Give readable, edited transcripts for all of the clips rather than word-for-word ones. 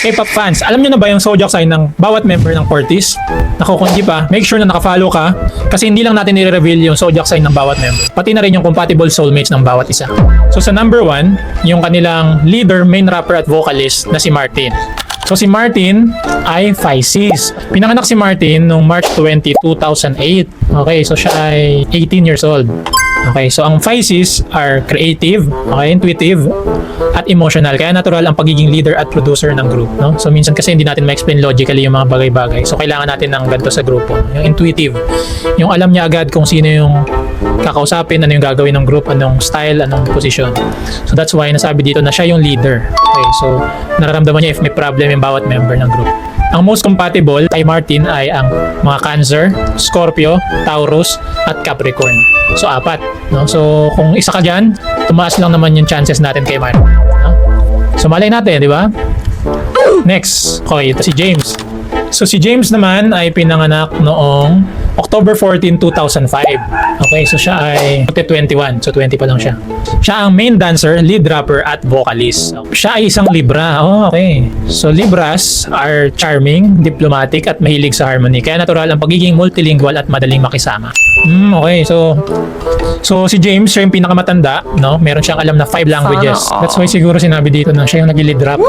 K-pop fans, alam nyo na ba yung zodiac sign ng bawat member ng Fortis? Naku, kung hindi pa, make sure na nakafollow ka kasi hindi lang natin i-reveal yung zodiac sign ng bawat member. Pati na rin yung compatible soulmates ng bawat isa. So sa number 1, yung kanilang leader, main rapper at vocalist na si Martin. So si Martin ay Pisces. Pinanganak si Martin noong March 20, 2008. Okay, so siya ay 18 years old. Okay, so ang Pisces are creative, okay, intuitive, at emotional. Kaya natural ang pagiging leader at producer ng group, no? So minsan kasi hindi natin ma-explain logically yung mga bagay-bagay. So kailangan natin ng ganito sa grupo. Yung intuitive, yung alam niya agad kung sino yung kakausapin, ano yung gagawin ng group, anong style, anong position. So that's why nasabi dito na siya yung leader. Okay, so nararamdaman niya if may problem yung bawat member ng group. Ang most compatible kay Martin ay ang mga Cancer, Scorpio, Taurus, at Capricorn. So, 4. No? So, kung isa ka dyan, tumaas lang naman yung chances natin kay Martin. No? So, malay natin, di ba? Next, okay, ito si James. So, si James naman ay pinanganak noong October 14, 2005. Okay, so siya ay 21. So, 20 pa lang siya. Siya ang main dancer, lead rapper, at vocalist. Siya ay isang Libra. Oh, okay. So, Libras are charming, diplomatic, at mahilig sa harmony. Kaya natural ang pagiging multilingual at madaling makisama. Okay, so si James, siya yung pinakamatanda, no? Meron siyang alam na 5 languages. That's why siguro sinabi dito na siya yung nag-lead rap.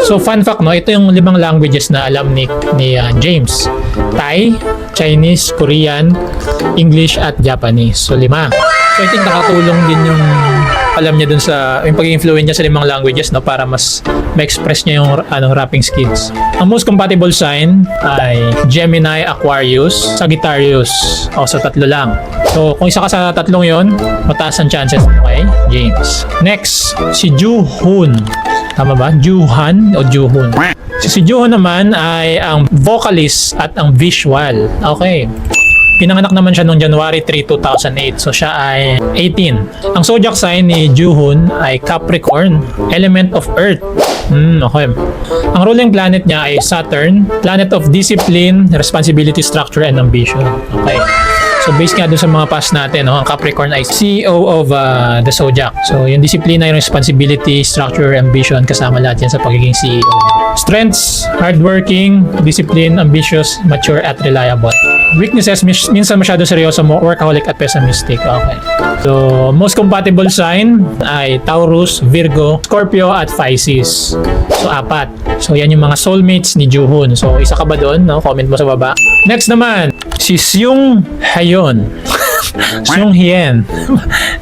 So, fun fact, no? Ito yung 5 languages na alam ni James. Thai, Chinese, Korean, English, at Japanese. So, 5. So, I think nakatulong din yung alam niya dun sa yung pagiging fluent niya sa 5 languages, no, para mas ma-express niya yung rapping skills. Ang most compatible sign ay Gemini, Aquarius, Sagittarius. So 3 lang. So kung isa ka sa 3 yon, mataas ang chances kay James. Next, si Juhoon. Tama ba? Juhan o Juhoon? Si Juhoon naman ay ang vocalist at ang visual. Okay. Pinanganak naman siya noong January 3, 2008. So siya ay 18. Ang zodiac sign ni Juhoon ay Capricorn, element of Earth. Okay. Ang ruling planet niya ay Saturn, planet of discipline, responsibility, structure, and ambition. Okay. So based nga dun sa mga past natin, no, ang Capricorn ay CEO of the zodiac. So yung disiplina, yung responsibility, structure, ambition, kasama lahat yan sa pagiging CEO. Strengths, hardworking, discipline, ambitious, mature, at reliable. Weaknesses, minsan masyado seryoso mo, workaholic at pessimistic. Okay. So most compatible sign ay Taurus, Virgo, Scorpio, at Pisces. So 4. So yan yung mga soulmates ni Juhoon. So isa ka ba doon? No? Comment mo sa baba. Next naman, si Seung Hayon. Seung Hyen.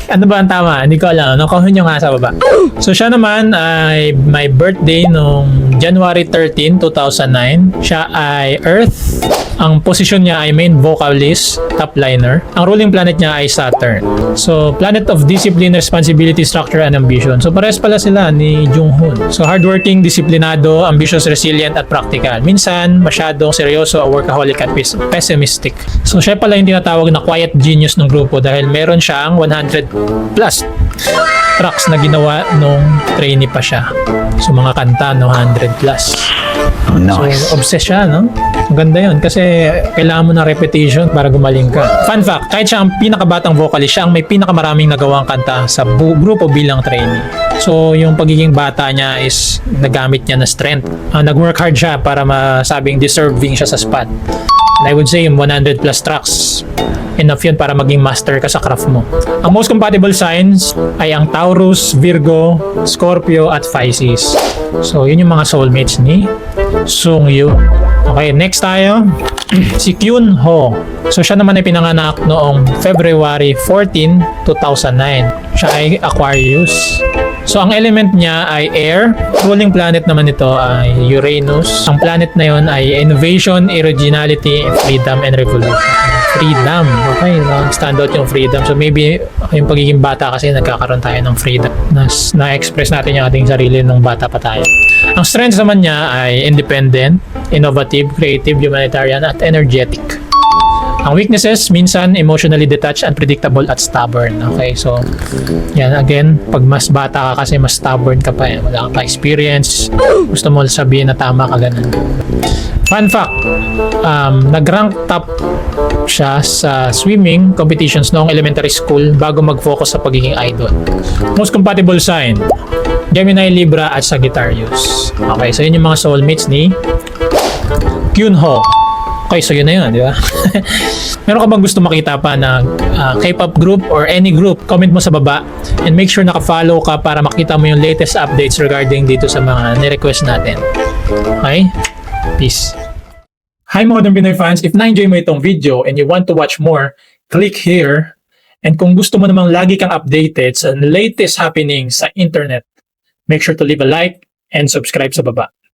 Ano ba ang tama? Hindi ko alam. Nakuha nyo nga sa baba. So siya naman ay may birthday noong January 13, 2009. Siya ay Earth. Ang posisyon niya ay main vocalist, top liner. Ang ruling planet niya ay Saturn. So, planet of discipline, responsibility, structure, and ambition. So, pares pala sila ni Junghoon. So, hardworking, disiplinado, ambitious, resilient, at practical. Minsan, masyadong seryoso, workaholic, at pessimistic. So, siya pala yung tinatawag na quiet genius ng grupo dahil meron siyang 100 plus tracks na ginawa nung trainee pa siya. So, mga kanta, no, 100 plus. Oh, nice. So, obsessed siya, no? Maganda yun kasi kailangan mo ng repetition para gumaling ka. Fun fact, kahit siya ang pinakabatang vocalist, siya ang may pinakamaraming nagawang kanta sa grupo bilang trainee. So, yung pagiging bata niya is nagamit niya na strength. Nag-work hard siya para masabing deserving siya sa spot. And I would say yung 100 plus tracks, enough yun para maging master ka sa craft mo. Ang most compatible signs ay ang Taurus, Virgo, Scorpio, at Pisces. So, yun yung mga soulmates ni Seungyu. Okay, next tayo. Si Kyun Ho. So, siya naman ay pinanganak noong February 14, 2009. Siya ay Aquarius. So, ang element niya ay air. Ruling planet naman ito ay Uranus. Ang planet na yun ay innovation, originality, freedom, and revolution. Freedom. Okay, stand out yung freedom. So, maybe yung pagiging bata kasi nagkakaroon tayo ng freedom. Na-express natin yung ating sarili nung bata pa tayo. Ang strengths naman niya ay independent, innovative, creative, humanitarian, at energetic. Ang weaknesses, minsan emotionally detached, unpredictable, at stubborn. Okay, so yan again, pag mas bata ka kasi mas stubborn ka pa, wala ka pa experience, gusto mo sabihin na tama ka ganun. Fun fact, nag-rank top siya sa swimming competitions noong elementary school bago mag-focus sa pagiging idol. Most compatible sign, Gemini, Libra, at Sagittarius. Okay, so yun yung mga soulmates ni Kyunho. Okay, so yun na yun, di ba? Meron ka bang gusto makita pa na K-pop group or any group? Comment mo sa baba and make sure naka-follow ka para makita mo yung latest updates regarding dito sa mga ni-request natin. Okay? Peace. Hi Modern Pinoy fans, if na-enjoy mo itong video and you want to watch more, click here. And kung gusto mo namang lagi kang updated sa latest happenings sa internet, make sure to leave a like and subscribe sa baba.